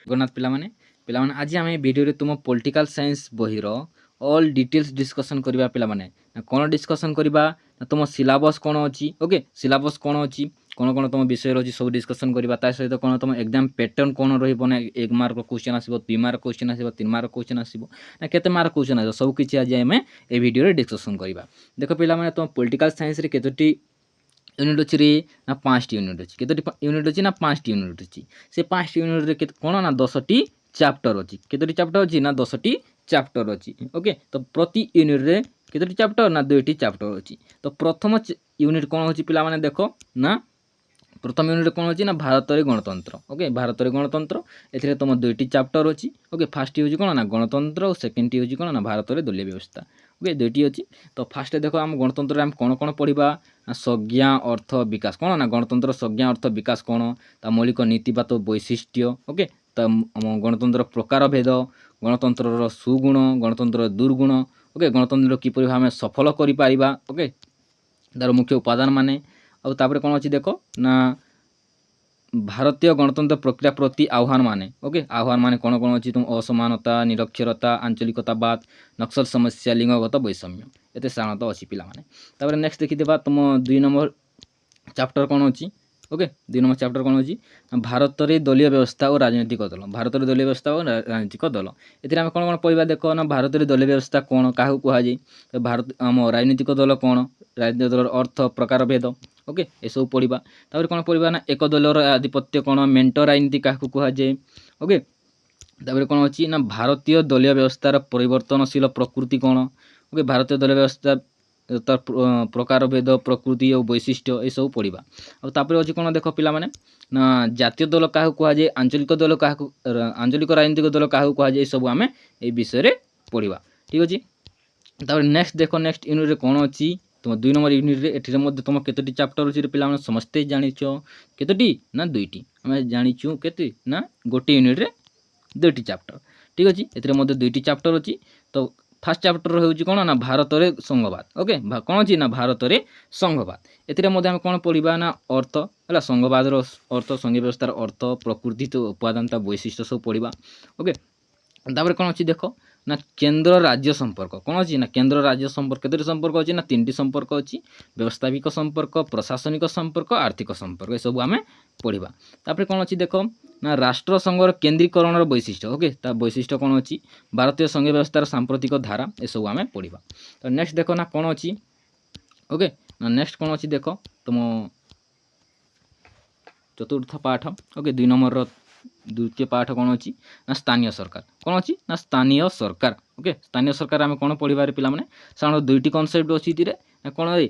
ଜଗନ୍ନାଥ ପିଲାମାନେ ପିଲାମାନେ ଆଜି ଆମେ ଭିଡ଼ିଓରେ ତୁମ ପଲିଟିକାଲ ସାଇନ୍ସ ବହିର ଅଲ୍ ଡିଟେଲ୍ସ ଡିସ୍କସନ୍ କରିବା ପିଲାମାନେ କ'ଣ ଡିସ୍କସନ୍ କରିବା ନା ତୁମ ସିଲାବସ୍ କ'ଣ ଅଛି ଓକେ ସିଲାବସ୍ କ'ଣ ଅଛି କ'ଣ କ'ଣ ତୁମ ବିଷୟରେ ଅଛି ସବୁ ଡିସ୍କସନ୍ କରିବା ତା ସହିତ କ'ଣ ତୁମ ଏକ୍ଜାମ୍ ପ୍ୟାଟର୍ନ କ'ଣ ରହିବ ନା 1 ମାର୍କ କ୍ୱେଶ୍ଚନ୍ ଆସିବ 2 ମାର୍କ କ୍ୱେଶ୍ଚନ୍ ଆସିବ 3 ମାର୍କ କ୍ୱେଶ୍ଚନ୍ ଆସିବ ନା କେତେ ମାର୍କ କ୍ୱେଶ୍ଚନ୍ ଆସିବ ସବୁ କିଛି ଆଜି ଆମେ ଏ ଭିଡ଼ିଓରେ ଡିସ୍କସନ୍ କରିବା ଦେଖ ପିଲାମାନେ ତୁମ ପଲିଟିକାଲ ସାଇନ୍ସରେ କେତୋଟି यूनिट अच्छी रे ना 5टी यूनिट अच्छी केतोटी यूनिट अच्छी ना 5टी यूनिट अच्छी से 5टी यूनिट रे कौन ना 10टी चैप्टर अच्छी केतोटी चैप्टर अच्छी ना 10टी चैप्टर अच्छी ओके तो प्रति यूनिट रे केतोटी चैप्टर ना 2टी चैप्टर अच्छी तो प्रथम यूनिट कौन होची पिला माने देखो ना प्रथम यूनिट कौन होची ना भारत रे गणतंत्र ओके भारत रे गणतंत्र एथिरे तुम 2टी चैप्टर अच्छी ओके फर्स्ट होची कौन ना गणतंत्र और सेकंड होची कौन ना भारत रे दलीय व्यवस्था ओके 2टी अच्छी तो फास्ट देखो आम गणतंत्र आम कौन कौन पढ़ा संज्ञा अर्थ विकास कौन ना गणतंत्र संज्ञा अर्थ विकास कौन ता मौलिक नीतिबात वैशिष्ट्य ओके ता गणतंत्र प्रकार भेद गणतंत्र सुगुण गणतंत्र दुर्गुण ओके गणतंत्र किपरि भाव सफल करि पारिबा ओके तार मुख्य उपादान माने और तापर कौन अच्छी देख ना भारतीय गणतंत्र प्रक्रिया प्रति आह्वान माने ओके आह्वान माने कौन कौन अच्छी तुम असमानता निरक्षरता आंचलिकतावाद नक्सल समस्या लिंगगत वैषम्य एते साधारणतः अच्छी पिला माने तापर नेक्स्ट देखिदेबा तुम 2 नंबर चैप्टर कौन अच्छी ओके 2 नंबर चैप्टर कौन अच्छी भारत रे दलीय व्यवस्था और राजनीतिक दल भारत रे दलीय व्यवस्था और राजनीतिक दल एथिरे हम कौन कौन पढ़ा देख ना भारत रे दलीय व्यवस्था कौन काहू कहा जाए भारत आम राजनीतिक दल कौन राजनीतिक दल अर्थ प्रकार भेद ओके ये सब पढ़ा तापर कौन पढ़ा ना एक दलर आधिपत्य कौन मेंट राजनीति क्या कह जाए ओके तापर कौन अच्छी ना भारतीय दलीय व्यवस्थार परिवर्तनशील प्रकृति कौन ओके भारतीय दलीय व्यवस्था तार प्रकार भेद प्रकृति और वैशिष्ट्य ये सब पढ़ा और अच्छी कौन देख पिला माने ना जातीय दल क्या कह जाए आंचलिक दल क्या आंचलिक राजनीतिक दल क्या कह जाए सब आम ये विषय पढ़ा ठीक अच्छे तापर नेक्स्ट देख नेक्स्ट यूनिट रे कौन अच्छी तुम 2 नंबर यूनिट रे एठी मध्य तुम केतोटी चैप्टर अछि पिला माने समस्ते जानिछ केतोटी ना 2टी हम जानिछु केते ना गोटे यूनिट रे 2टी चैप्टर ठीक अछि एथिरे मध्य 2टी चैप्टर अछि तो फर्स्ट चैप्टर होउछि कोन ना भारत रे संघवाद ओके कोन अछि ना भारत रे संघवाद एथिरे मध्य हम कोन पढिबा ना अर्थ हला संघवाद रो अर्थ संघीय व्यवस्थार अर्थ प्रकृति तो उपादानता वैशिष्ट्य सब पढिबा ओके तापर कोन अछि देखो ना केंद्र राज्य संपर्क कौन अच्छी ना केंद्र राज्य संपर्क केतोटी संपर्क अच्छी ना 3टी संपर्क अच्छी व्यवस्थापिक संपर्क प्रशासनिक संपर्क आर्थिक संपर्क ये सब आम पढ़ा तापर कौन अच्छी देख ना राष्ट्र संघर केन्द्रीकरण वैशिष्ट्य ओके ता वैशिष्ट्य कौन अच्छी भारतीय संघीय व्यवस्थार सांप्रतिक धारा ये सब आम पढ़ा तो नेक्स्ट देख ना कौन अच्छी ओके ना नेक्स्ट कौन अच्छी देख तुम चतुर्थ पाठ ओके 2 नंबर द्वितीय पाठ कौन अच्छी ना स्थानीय सरकार कौन अच्छी ना स्थानीय सरकार ओके स्थानीय सरकार आम कौन पढ़ा पिला माने साधारण 2टी कनसेप्ट अच्छी कौन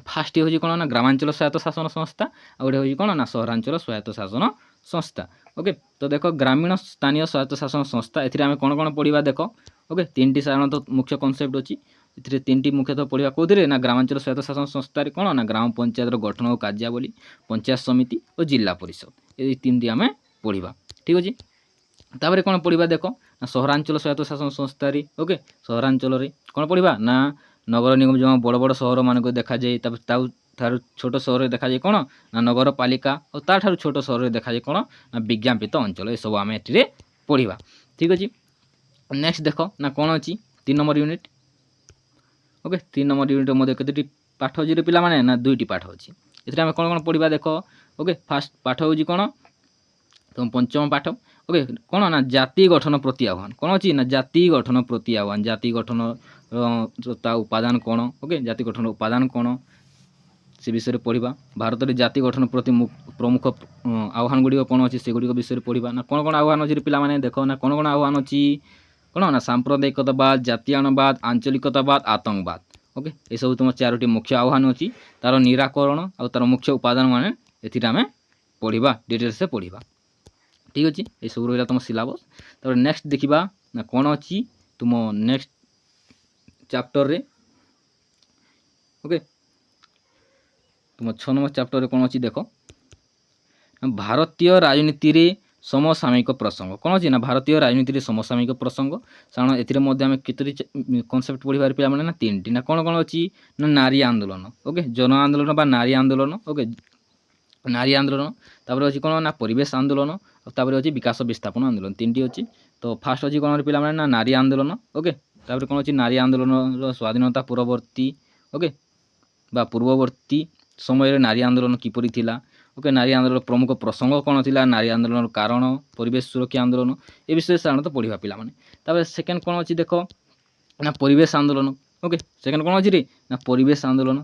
फास्ट हूँ कौन ना ग्रामांचल स्वायत्त शासन संस्था और गोटे हूँ कौन ना सहरांचल स्वायत्त शासन संस्था ओके तो देख ग्रामीण स्थानीय स्वायत्त शासन संस्था एम कौन कौन पढ़ा देख ओके 3टी साधारणतः मुख्य कनसेप्ट अच्छी ए 3टी मुख्यतः पढ़ा कौन ना ग्रामांचल स्वायत्त शासन संस्था कौन ना ग्राम पंचायत गठन और कार्यावली पंचायत समिति और जिला परिषद ये 3टी आम पढ़ा ठीक अच्छे तापर कौन पढ़ा देख ना सहरांचल स्वायत्त शासन संस्था ओके सहरांचल कौन पढ़ा ना नगर निगम जो बड़ बड़ सहर मानक देखा जाए तार छोट सहर देखा जाए कौन ना नगर पालिका और तार छोट सहर देखा जाए कौन ना विज्ञापित अंचल ये सब आम ए पढ़ा ठीक अच्छे नेक्स्ट देख ना कौन अच्छी 3 number unit okay 3 number unit मध्य केतोटी पाठ अच्छी पिला माने ना 2टी पाठ अच्छी एथिरे आम कौन कौन पढ़ा देख ओके फास्ट पाठ हूँ कौन तुम पंचम पाठ ओके कौन ना जाति गठन प्रति आह्वान कौन अच्छी ना जाति गठन प्रति आह्वान जाति गठन उपादान कौन ओके जाति गठन उपादान कौन से विषय पढ़ा भारत में जाति गठन प्रति प्रमुख आह्वान गुड़िक कौन अच्छी से गुड़िक विषय पढ़ा ना कौन कौन आह्वान अच्छी पिला माने देख ना कौन कौन आह्वान अच्छी कौन ना सांप्रदायिकतावाद जातीयवाद आंचलिकतावाद आतंकवाद ओके ये सब तुम 4टी मुख्य आह्वान अच्छी तार निराकरण और तार मुख्य उपादान माने एथिरा आम पढ़ा डिटेल्स से पढ़ा ठीक अच्छे ये सब रहा तुम सिलेबस तापर नेक्स्ट देखा ना कौन अच्छी तुम नेक्स्ट चैप्टर रे ओके तुम 6 नंबर चैप्टर रे कौन अच्छी देख भारतीय राजनीति रे समसामयिक प्रसंग कौन अच्छी ना भारतीय राजनीति रे समसामयिक प्रसंग साधारण एम केतोटी कनसेप्ट पढ़ा पिला माने ना 3टी ना कौन कौन अच्छी ना नारी आंदोलन ओके जन आंदोलन बा नारी आंदोलन ओके नारी आंदोलन तापर अछि कोन ना परिवेश आंदोलन तापर अछि विकास विस्थापन आंदोलन तीनटी अछि। तो फास्ट अछि कोन पिला माने ना नारी आंदोलन ओके तापर कोन अछि नारी आंदोलन स्वाधीनता पूर्ववर्ती ओके बा पूर्ववर्ती समय नारी आंदोलन किपरि थिला ओके नारी आंदोलन प्रमुख प्रसंग कोन थिला नारी आंदोलन कारण परिवेश सुरक्षा आंदोलन ए विषय साधारणतः पढ़िबा पिला माने। तापर सेकेंड कोन अछि देखो ना परिवेश आंदोलन ओके सेकेंड कोन अछि रे ना परिवेश आंदोलन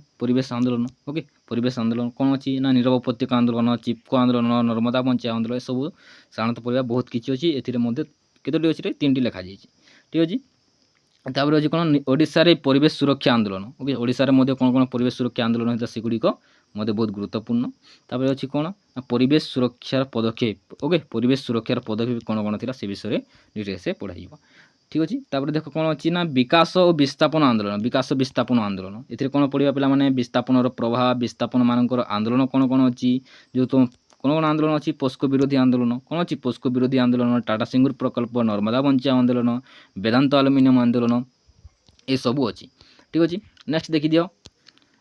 ओके परिवेश आंदोलन कोन अछि ना नीरव उपत्यका आंदोलन चिपको आंदोलन नर्मदा बंचाओ आंदोलन सब साधारणतः पढ़िबा बहुत किछि अछि एथिरे मध्ये केतोटी अछि रे तीनटी लेखा जाइछि ठीक अछि। तापर अछि कोन ओडिसा रे परिवेश सुरक्षा आंदोलन ओके ओडिसा रे मध्ये कोन कोन परिवेश सुरक्षा आंदोलन होता सेगुडी को मध्ये बहुत गुरुत्वपूर्ण। तापर अछि कोन ना परिवेश सुरक्षार पदक्षेप ओके परिवेश सुरक्षार पदक्षेप कोन कोन थिला से विषय डिटेल से पढ़ाइबो ठीक अछि। तापर देखो कोन अछि ना विकास और विस्थापन आंदोलन एथिरे कोन पढ़िबा पिला माने विस्थापनर प्रभाव विस्थापन मानकर आंदोलन कोन कोन अछि जो तो कोन कोन आंदोलन अछि पोस्को विरोधी आंदोलन कोन अछि पोस्को विरोधी आंदोलन टाटा सिंगुर प्रकल्प नर्मदा बंचाओ आंदोलन वेदांत आलुमिनियम आंदोलन ए सबू अछि ठीक अछि। नेक्स्ट देखि दियो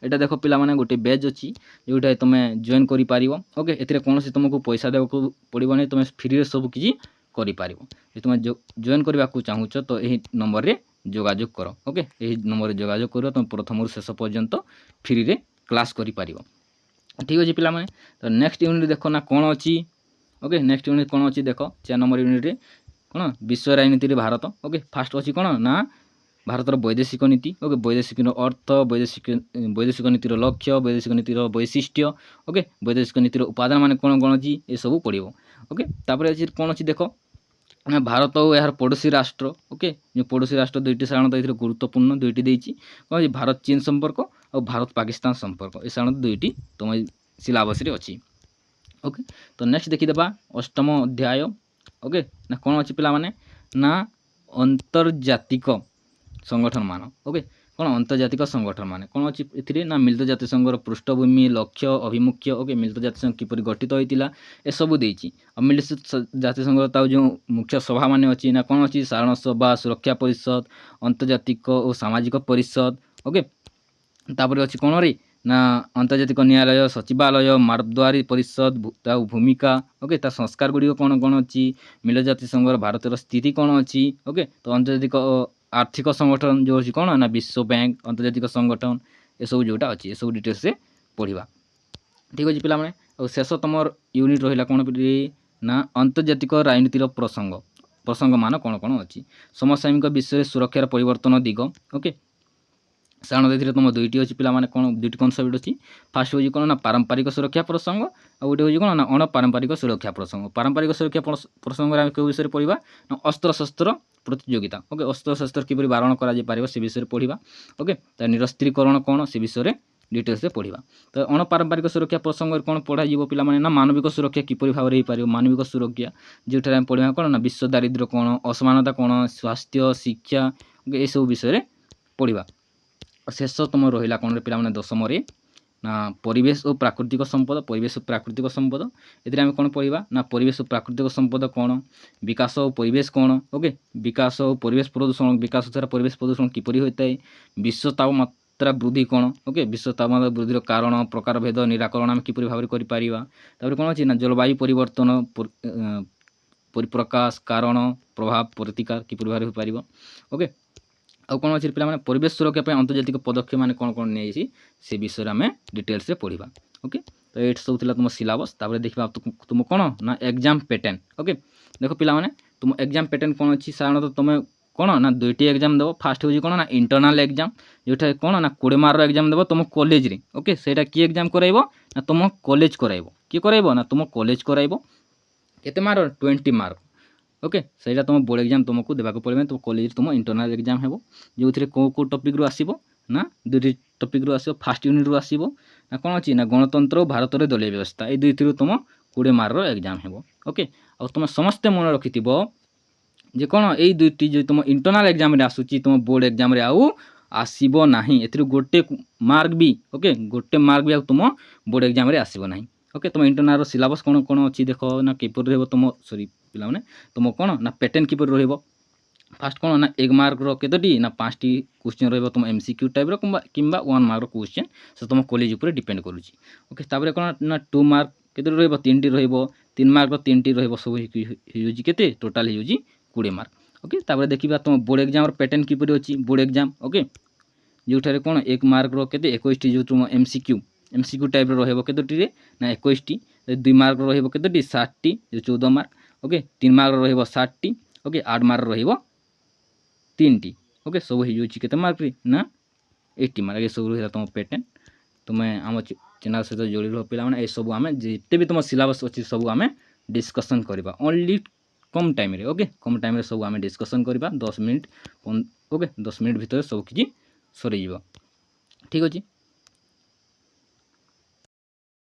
एटा देखो पिला माने गोटे बैच अछि जोटा तुमे जॉइन करि पारिबो ओके एथिरे कोनोसी तुमको पैसा देबको पड़िबो नै तुमे फ्री रे सब किछि करि पारिबो। जे तुमे जॉइन करबा को चाहूछ तो एही नंबर रे जोगाजोग करो ओके एही नंबर रे जोगाजोग करियो तुम प्रथम रु शेष पर्यंत फ्री रे क्लास करि पारिबो ठीक अछि पिला माने। तो नेक्स्ट यूनिट देखो ना कोन अछि ओके नेक्स्ट यूनिट कोन अछि देखो 4 नंबर यूनिट रे कोन विश्व राजनीति रे भारत ओके फास्ट अछि कोन ना भारतर वैदेशिक नीति ओके वैदेशिक अर्थ वैदेशिक नीतिर लक्ष्य वैदेशिक नीतिर वैशिष्ट्य ओके वैदेशिक नीतिर उपादान माने कोन कोन अछि ए सब पढ़िबो ओके। तापर अछि कोन अछि देखो ना भारत और यार पड़ोसी राष्ट्र ओके जो पड़ोसी राष्ट्र दुईटी साधारणतः एथिरे गुरुत्वपूर्ण दुईटी देइछि कोन अछि भारत चीन संपर्क और भारत पाकिस्तान संपर्क ए साधारणतः दुईटी तुम सिलेबस रे अछि ओके। तो नेक्स्ट देखि देबा अष्टम अध्याय ओके ना कोन अछि पिला माने ना अंतर्जातिक संगठन मान ओके कोन अंतर्जातिक संगठन माने कोन अछि एथिरे ना मिलित जाति संघर पृष्ठभूमि लक्ष्य अभिमुख्य ओके मिलित जाति संघ किपरि गठित होइतिला ए सब देइछि। अब मिलित जाति संघर ता जो मुख्य सभा माने अछि ना कोन अछि साधारण सभा सुरक्षा परिषद अंतर्जातिक और सामाजिक परिषद ओके। तापर अछि कोन रे ना अंतर्जातिक न्यायालय सचिवालय मार्गद्वारी परिषद ता भूमिका ओके ता संस्कार गुडी कोन कोन अछि मिलित जाति संघर भारतर स्थिति कोन अछि ओके। तो अंतर्जातिक आर्थिक संगठन जो अछि कोन ना विश्व बैंक अंतर्जातिक संगठन ए सब जोटा अछि ए सब डिटेल्स से पढ़िबा ठीक अछि पिला माने। और शेष तमर यूनिट रहिला कोन ना अंतर्जातिक राजनीतिर प्रसंग मान कोन कोन अछि समसामयिक विषय सुरक्षार परिवर्तन दिग ओके साधारण एथिरे तुम दुईटी अछि पिला माने कोन दुईटी कॉन्सेप्ट अछि फास्ट होजी कोन ना पारंपरिक सुरक्षा प्रसंग आ उटे होजी कोन ना अणपारंपरिक सुरक्षा प्रसंग। पारंपरिक सुरक्षा प्रसंग रे हम के विषय पढ़िबा ना अस्त्र शस्त्र प्रतियोगिता ओके अस्त्र शस्त्र किपरि बारण करा जे पारिबो से विषय पढ़िबा ओके। त निरस्त्रीकरण कोन से विषय डिटेल्स से पढ़िबा। तो अणपारंपरिक सुरक्षा प्रसंग कोन पढ़ा जीवो पिला माने ना मानविक सुरक्षा किपरि भाव रे ही पारिबो मानविक सुरक्षा जेठा हम पढ़िबा कोन ना विश्व दारिद्र्य कोन असमानता कोन स्वास्थ्य शिक्षा ओके ए सब विषय पढ़िबा। शेष तुम रहिला कोन रे पिला माने दशम रे ना परिवेश और प्राकृतिक संपद एथिरे हम कोन पढ़िबा ना परिवेश और प्राकृतिक संपद कोन विकास और परिवेश कोन ओके विकास और परिवेश प्रदूषण विकास द्वारा परिवेश प्रदूषण किपरि होइतै विश्व तापमात्रा वृद्धि कोन ओके विश्व तापमात्रा वृद्धिर कारण प्रकार भेद निराकरण हम किपरि भाव रे करि पारिबा। तापर कोन अछि ना जलवायु परिवर्तन परिप्रकाश कारण प्रभाव प्रतिकार किपरि भाव रे हो पारिबो ओके। आ कोन अछि पिला माने परिवेश सुरक्षा पे अंतर्जातिक पदक्षेप माने कोन कोन नै अछि से विषय रे हमें डिटेल्स से पढ़िबा ओके। तो एट सब थिला तुम सिलेबस तापर देखिबा तुम कोन ना एग्जाम पैटर्न ओके। देखो पिला माने तुम एग्जाम पैटर्न कोन अछि साधारणतः तुम कोन ना दुईटी एग्जाम देबो फास्ट होजी कोन ना इंटरनल एग्जाम जोटा कोन ना 20 मार्क रो एग्जाम देबो तुम कॉलेज रे ओके सेटा की एग्जाम कराइबो ना तुम कॉलेज कराइबो की कराइबो ना तुम कॉलेज कराइबो केते मार्क 20 मार्क ओके सेटा तुम बोर्ड एग्जाम तुमको देबा को पड़बे तुम कॉलेज तुम इंटरनल एग्जाम हेबो जो थिरे को टॉपिक रो आसीबो ना दुईटी टॉपिक रो आसीबो फास्ट यूनिट रो आसीबो ना कोन अछि ना गणतंत्र भारत रे दलीय व्यवस्था ए दुईटी रो तुम 20 मार्क रो एग्जाम हेबो ओके। आ तुम समस्त मन रखिथिबो जे कोन ए दुईटी जे तुम इंटरनल एग्जाम रे आसुची तुम बोर्ड एग्जाम रे आउ आसीबो नाही एथिरे गोटे मार्क भी ओके गोटे मार्क भी तुम बोर्ड एग्जाम रे आसीबो नाही ओके। तुम इंटरनल रो सिलेबस कोन कोन अछि देखो ना किपर रहबो तुम सॉरी पिला माने तुम कोन ना पैटर्न किपर रहबो फास्ट कोन ना 1 मार्क रो केतोटी ना 5टी क्वेश्चन रहबो तुम एमसीक्यू टाइप रो किंबा 1 मार्क रो क्वेश्चन से तुम कॉलेज ऊपर डिपेंड करूची ओके। तापर कोन ना 2 मार्क କେତେ ରହିବ 3ଟି ରହିବ 3 ମାର୍କର 3ଟି ରହିବ ସବୁ ହେଇଯାଉଛି କେତେ ଟୋଟାଲ୍ ହେଇଯାଉଛି 20 ମାର୍କ ଓକେ। ତାପରେ ଦେଖିବା ତୁମ ବୋର୍ଡ଼ ଏକ୍ଜାମ୍ର ପ୍ୟାଟର୍ନ କିପରି ଅଛି ବୋର୍ଡ଼ ଏକ୍ଜାମ୍ ଓକେ। ଯେଉଁଠାରେ କ'ଣ 1 ମାର୍କର କେତେ 21ଟି ଯେଉଁ ତୁମ MCQ ଟାଇପ୍ର ରହିବ କେତୋଟିରେ ନା 21ଟି। 2 ମାର୍କର ରହିବ କେତୋଟି 60ଟି ଯେଉଁ 14 ମାର୍କ ଓକେ। 3 ମାର୍କର ରହିବ 60ଟି ଓକେ। 8 ମାର୍କର ରହିବ 3ଟି ଓକେ। ସବୁ ହେଇଯାଉଛି କେତେ ମାର୍କରେ ନା 80 ମାର୍କ। ଏସବୁ ରହିଲା ତୁମ ପ୍ୟାଟର୍ନ। ତୁମେ ଆମ ଚ୍ୟାନେଲ୍ ସହିତ ଯୋଡ଼ି ରହ ପିଲାମାନେ। ଏସବୁ ଆମେ ଯେତେ ବି ତୁମ ସିଲାବସ୍ ଅଛି ସବୁ ଆମେ ଡିସ୍କସନ୍ କରିବା ଓନ୍ଲି କମ୍ ଟାଇମ୍ରେ ଓକେ। କମ୍ ଟାଇମ୍ରେ ସବୁ ଆମେ ଡିସ୍କସନ୍ କରିବା 10 ମିନିଟ୍ ଓକେ। 10 ମିନିଟ୍ ଭିତରେ ସବୁ କିଛି ସରିଯିବ ଠିକ୍ ଅଛି।